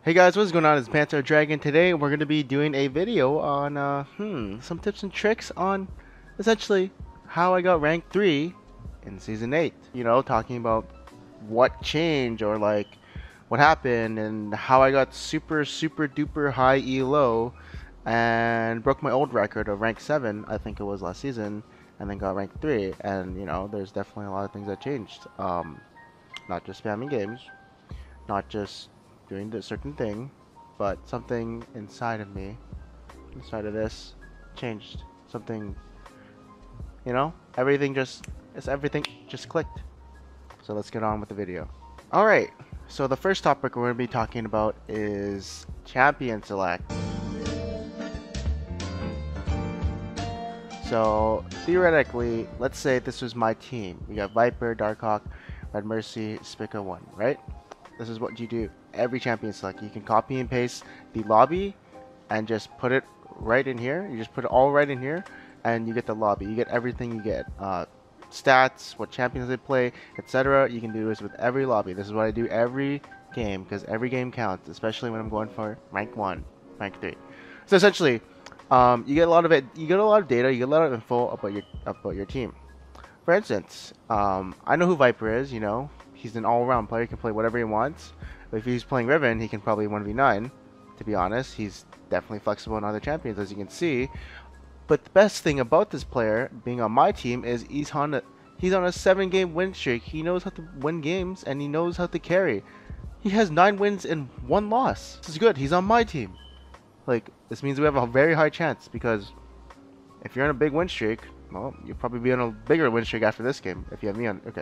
Hey guys, what's going on? It's Panther Dragon. Today we're going to be doing a video on some tips and tricks on essentially how I got rank 3 in season 8. You know, talking about what changed or like what happened and how I got super duper high elo and broke my old record of rank 7, I think it was last season, and then got rank 3. And you know, there's definitely a lot of things that changed. Not just spamming games, not just doing this certain thing, but something inside of me, inside of this, changed. Something, you know, everything just clicked. So let's get on with the video. Alright, so the first topic we're going to be talking about is champion select. So theoretically, let's say this was my team. We got Viper, Darkhawk, Red Mercy, Spica 1, right? This is what you do every champion select. You can copy and paste the lobby and just put it right in here. You just put it all right in here and you get the lobby. You get everything you get. Stats, what champions they play, etc. You can do this with every lobby. This is what I do every game because every game counts, especially when I'm going for rank 1, rank 3. So essentially, you get a lot of it. You get a lot of data. You get a lot of info about your team. For instance, I know who Viper is. You know, he's an all-around player. He can play whatever he wants. But if he's playing Riven, he can probably 1v9. To be honest, he's definitely flexible in other champions, as you can see. But the best thing about this player being on my team is he's on a 7-game win streak. He knows how to win games and he knows how to carry. He has 9 wins and 1 loss. This is good. He's on my team. Like, this means we have a very high chance because if you're on a big win streak, well, you'll probably be on a bigger win streak after this game. If you have me on, okay.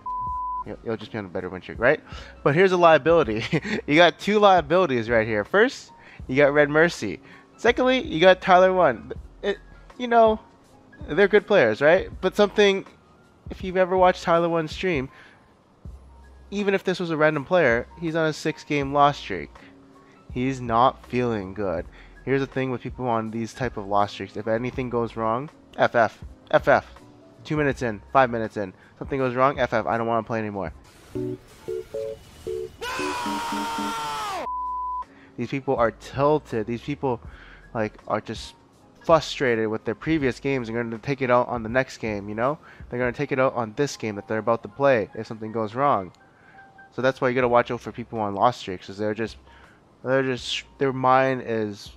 You'll just be on a better win streak, right? But here's a liability. You got 2 liabilities right here. First, you got Red Mercy. Secondly, you got Tyler 1. You know, they're good players, right? But something, if you've ever watched Tyler 1 stream, even if this was a random player, he's on a 6-game loss streak. He's not feeling good. Here's the thing with people on these type of loss streaks. If anything goes wrong, FF. 2 minutes in, 5 minutes in, something goes wrong, FF, I don't want to play anymore. These people are tilted. These people like are just frustrated with their previous games and going to take it out on the next game, you know? They're going to take it out on this game that they're about to play if something goes wrong. So that's why you got to watch out for people on loss streaks, because their mind is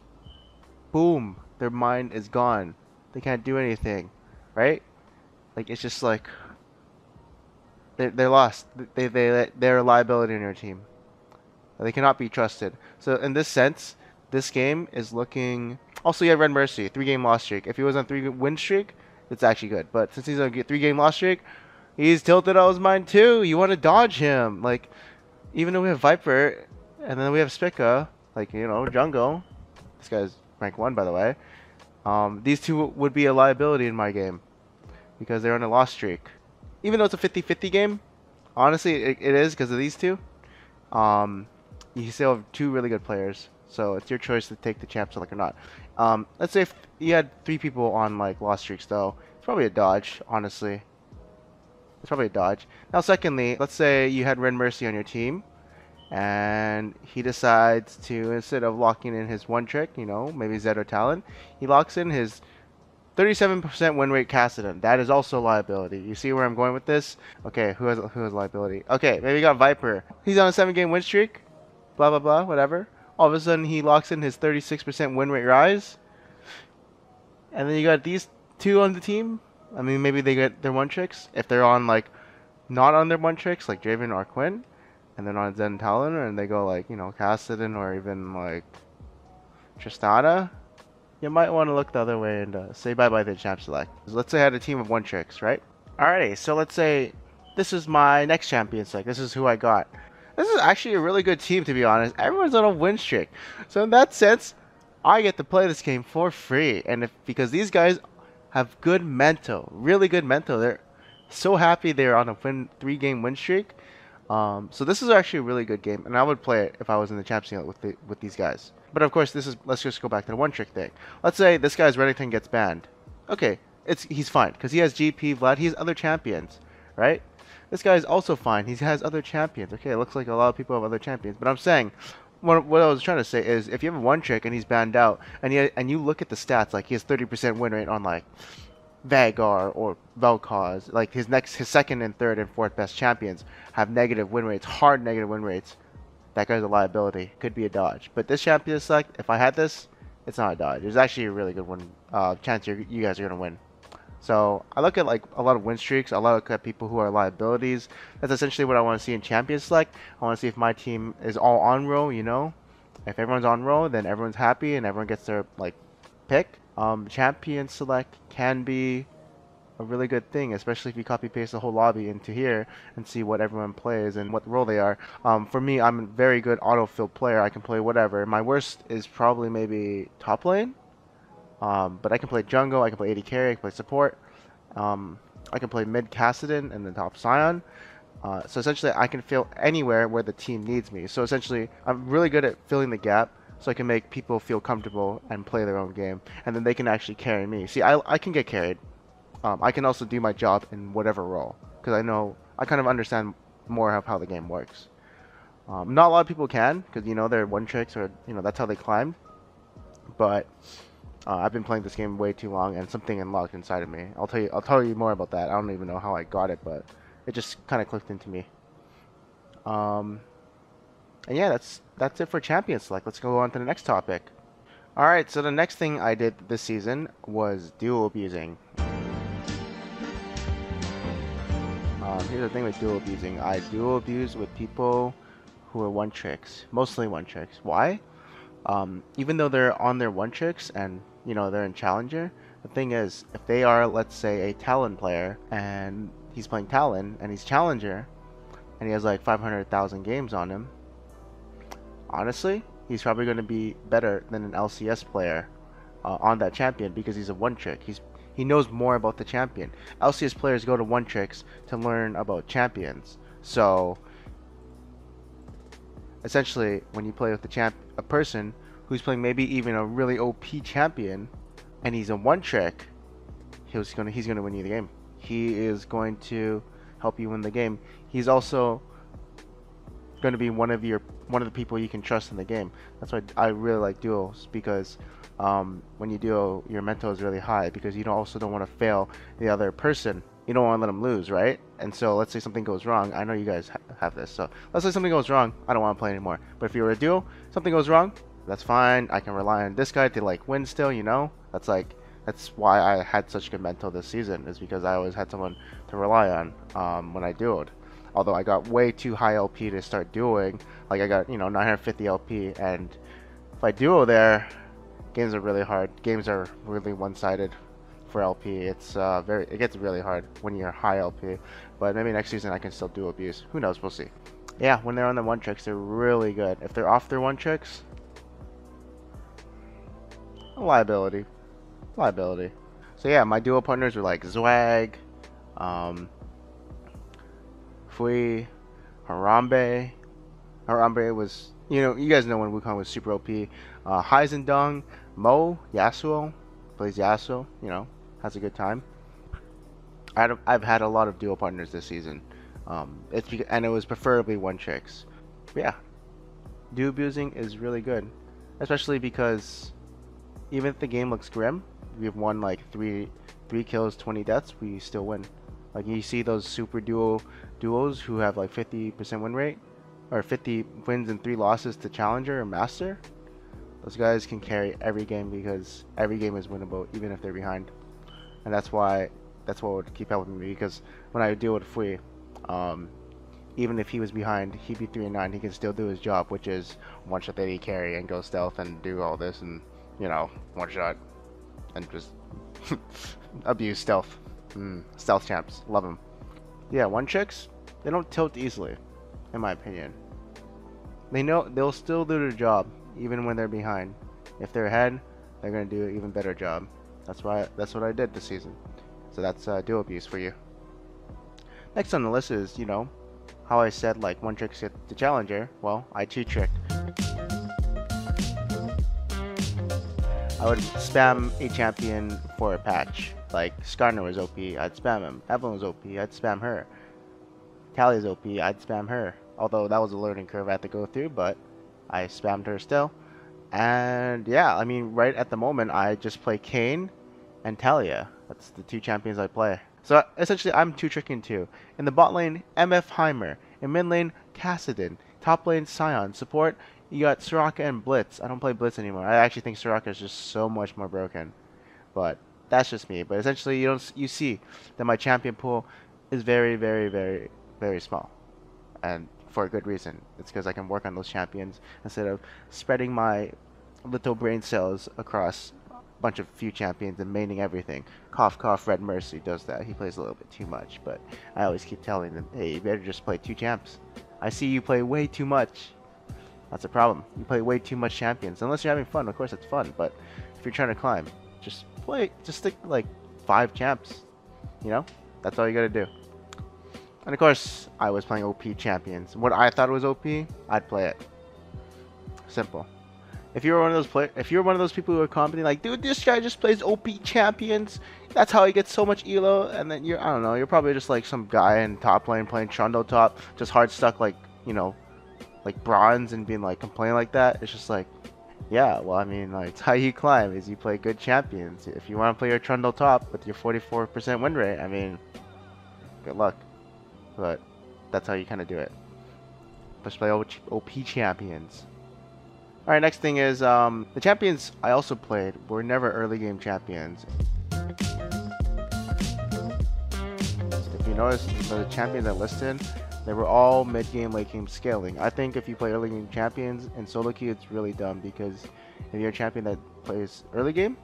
boom, their mind is gone. They can't do anything, right? Like, it's just like they're lost. They're a liability in your team. They cannot be trusted. So in this sense, this game is looking. Also, you have Red Mercy, 3-game loss streak. If he was on 3-win streak, it's actually good. But since he's on a 3-game loss streak, he's tilted out his mind too. You want to dodge him. Like, even though we have Viper, and then we have Spica, like, you know, Jungle. This guy's rank 1, by the way. These two would be a liability in my game because they're on a loss streak. Even though it's a 50-50 game, honestly, it is because of these two. You still have 2 really good players, so it's your choice to take the champ select or not. Let's say if you had 3 people on like loss streaks, though, it's probably a dodge. Honestly, it's probably a dodge. Now, secondly, let's say you had Red Mercy on your team, and he decides to, instead of locking in his one trick, you know, maybe Zed or Talon, he locks in his 37% win rate Cassidon. That is also liability. You see where I'm going with this? Okay, who has liability? Okay, maybe you got Viper. He's on a 7-game win streak. Blah blah blah, whatever. All of a sudden he locks in his 36% win rate Rise. And then you got these 2 on the team. I mean, maybe they get their one tricks. If they're on like not on their one tricks, like Draven or Quinn, and then on Zed and Talon, and they go like, you know, Cassidon or even like Tristana, you might want to look the other way and say bye-bye to the champ select. Let's say I had a team of 1 tricks, right? Alrighty, so let's say this is my next champion select. This is who I got. This is actually a really good team, to be honest. Everyone's on a win streak. So in that sense, I get to play this game for free. And because these guys have good mental, really good mental. They're so happy they're on a 3-game win streak. So this is actually a really good game, and I would play it if I was in the champ select with these guys. But of course, let's just go back to the one trick thing. Let's say this guy's Reddington gets banned. Okay, he's fine because he has GP, Vlad. He has other champions, right? This guy is also fine. He has other champions. Okay, it looks like a lot of people have other champions. But I'm saying, what I was trying to say is if you have one trick and he's banned out, and you look at the stats, like he has 30% win rate on like Vagar or Vel'Koz, like his second and third and fourth best champions have negative win rates, hard negative win rates. That guy's a liability. Could be a dodge. But this champion select, if I had this, it's not a dodge. There's actually a really good one chance you guys are gonna win. So I look at like a lot of win streaks. I look at people who are liabilities. That's essentially what I want to see in champion select. I want to see if my team is all on roll. You know, if everyone's on roll, then everyone's happy and everyone gets their like pick. Champion select can be a really good thing, especially if you copy paste the whole lobby into here and see what everyone plays and what role they are. For me, I'm a very good autofill player. I can play whatever. My worst is probably maybe top lane, but I can play jungle, I can play AD carry, I can play support. I can play mid Cassidon and then top Scion. So essentially, I can fill anywhere where the team needs me. So essentially, I'm really good at filling the gap so I can make people feel comfortable and play their own game. And then they can actually carry me. See, I can get carried. I can also do my job in whatever role because I kind of understand more of how the game works. Not a lot of people can because they're one tricks or that's how they climbed. But I've been playing this game way too long and something unlocked inside of me. I'll tell you more about that. I don't even know how I got it, but it just kind of clicked into me. And yeah, that's it for Champion Select. Let's go on to the next topic. Alright, so the next thing I did this season was dual abusing. Here's the thing with dual abusing. I dual abuse with people who are one tricks. Mostly one tricks. Why? Even though they're on their one tricks and they're in Challenger, the thing is, if they are, let's say, a Talon player and he's playing Talon and he's Challenger and he has like 500,000 games on him, honestly, he's probably going to be better than an LCS player on that champion because he's a one trick. He knows more about the champion. LCS players go to one tricks to learn about champions. So essentially, when you play with a person who's playing maybe even a really OP champion, and he's a one trick, he's gonna win you the game. He is going to help you win the game. He's also going to be one of the people you can trust in the game. That's why I really like duels because when you duel, your mental is really high because you also don't want to fail the other person. You don't want to let them lose, right? And so let's say something goes wrong. I know you guys have this. So let's say something goes wrong. I don't want to play anymore. But if you were a duel, something goes wrong, that's fine. I can rely on this guy to like win still, That's why I had such good mental this season, is because I always had someone to rely on when I dueled. Although I got way too high LP to start dueling. Like I got, 950 LP, and if I duel there, games are really hard. Games are really one-sided for LP. It gets really hard when you're high LP. But maybe next season I can still duel abuse. Who knows? We'll see. Yeah, when they're on the one tricks, they're really good. If they're off their one tricks, liability. So yeah, my duo partners were like Zwag, Fui, Harambe. Harambe was, you guys know when Wukong was super OP. Heizendong, Mo, Yasuo, plays Yasuo, has a good time. I've had a lot of duo partners this season. And it was preferably one tricks. But yeah, duo abusing is really good, especially because even if the game looks grim, we've won like three kills, 20 deaths, we still win. Like you see those super duos who have like 50% win rate, or 50 wins and 3 losses to Challenger or Master. Those guys can carry every game because every game is winnable, even if they're behind. And that's what would keep helping me, because when I deal with Fui, even if he was behind, he'd be 3-9. He can still do his job, which is one shot AD carry and go stealth and do all this and one shot and just abuse stealth. Stealth champs, love them. Yeah, one tricks, they don't tilt easily, in my opinion. They'll still do their job even when they're behind. If they're ahead, they're gonna do an even better job. That's what I did this season. So that's dual abuse for you. Next on the list is how I said like one trick hit the Challenger. Well, I two tricked. I would spam a champion for a patch. Like Skarner was OP, I'd spam him. Evelyn was OP, I'd spam her. Tally's OP, I'd spam her. Although that was a learning curve I had to go through, but I spammed her still. And yeah, I mean, right at the moment, I just play Kane and Talia. That's the two champions I play. So essentially, I'm two tricking two. In the bot lane, MF Heimer. In mid lane, Kassadin. Top lane, Sion. Support, you got Soraka and Blitz. I don't play Blitz anymore. I actually think Soraka is just so much more broken. But that's just me. But essentially, you see that my champion pool is very, very, very, very small, and for a good reason. It's because I can work on those champions instead of spreading my little brain cells across a bunch of few champions and maining everything. Cough, cough, Red Mercy does that. He plays a little bit too much, but I always keep telling them, hey, you better just play two champs. I see you play way too much. That's a problem. You play way too much champions. Unless you're having fun, of course it's fun, but if you're trying to climb, just stick like 5 champs. You know? That's all you gotta do. And of course, I was playing OP champions. What I thought was OP, I'd play it. Simple. If you're one of those people who are commenting like, dude, this guy just plays OP champions. That's how he gets so much elo. And then I don't know, you're probably just like some guy in top lane playing Trundle top, just hard stuck like, like bronze and being like complaining like that. It's just like, yeah, well, I mean, like, it's how you climb is you play good champions. If you want to play your Trundle top with your 44% win rate, I mean, good luck. But that's how you kind of do it. Let's play OP champions. Alright, next thing is, the champions I also played were never early game champions. If you notice, the champions I listed, they were all mid game, late game scaling. I think if you play early game champions in solo queue, it's really dumb because if you're a champion that plays early game,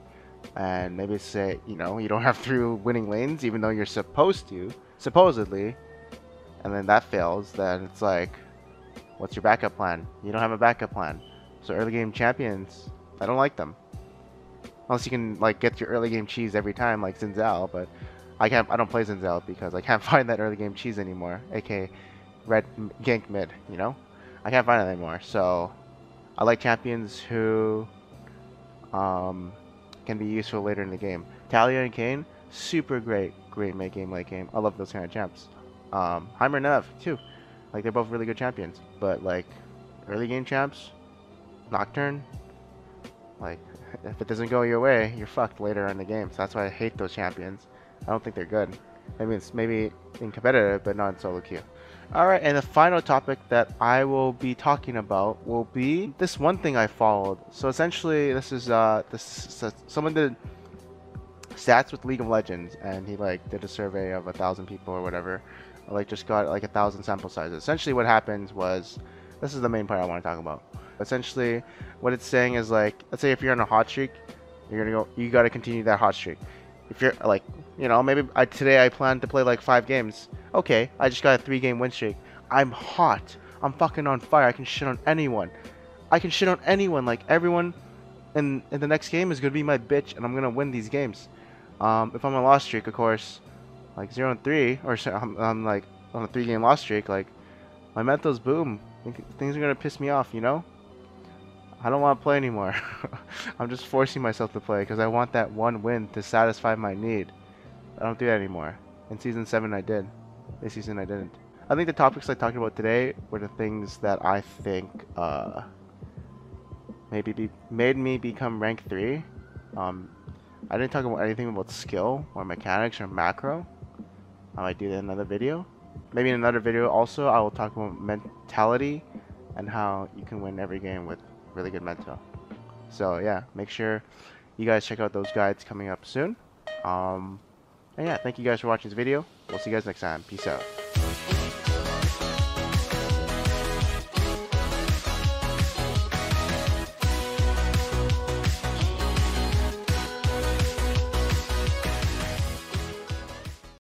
and maybe say, you don't have 3 winning lanes, even though you're supposed to, supposedly, and then that fails, then it's like, what's your backup plan? You don't have a backup plan. So early game champions, I don't like them. Unless you can like get your early game cheese every time like Zinzal, but I don't play Zinzal because I can't find that early game cheese anymore, aka red gank mid, I can't find it anymore. So I like champions who can be useful later in the game. Talia and Kane, super great mid game, late game. I love those kind of champs. Heimer and Nev too. Like they're both really good champions. But like early game champs, Nocturne, like if it doesn't go your way, you're fucked later in the game. So that's why I hate those champions. I don't think they're good. I mean, it's maybe in competitive, but not in solo queue. Alright, and the final topic that I will be talking about will be this one thing I followed. So essentially, this is someone did stats with League of Legends, and he like did a survey of 1,000 people or whatever. Like just got like 1,000 sample sizes. Essentially, what happens was, this is the main part I want to talk about. Essentially, what it's saying is like, let's say if you're on a hot streak, you gotta continue that hot streak. If you're like, maybe today I plan to play like 5 games. Okay, I just got a 3-game win streak. I'm hot. I'm fucking on fire. I can shit on anyone. Like everyone in the next game is gonna be my bitch, and I'm gonna win these games. If I'm on a loss streak, of course, like 0-3, or I'm like on a 3-game loss streak, like my mental's boom. Things are gonna piss me off, I don't want to play anymore. I'm just forcing myself to play because I want that one win to satisfy my need. I don't do that anymore. In Season 7 I did. This season I didn't. I think the topics I talked about today were the things that I think made me become rank 3. I didn't talk about anything about skill or mechanics or macro. I might do that in another video. Maybe in another video also I will talk about mentality and how you can win every game with really good mental. So yeah, make sure you guys check out those guides coming up soon. And yeah, thank you guys for watching this video. We'll see you guys next time. Peace out.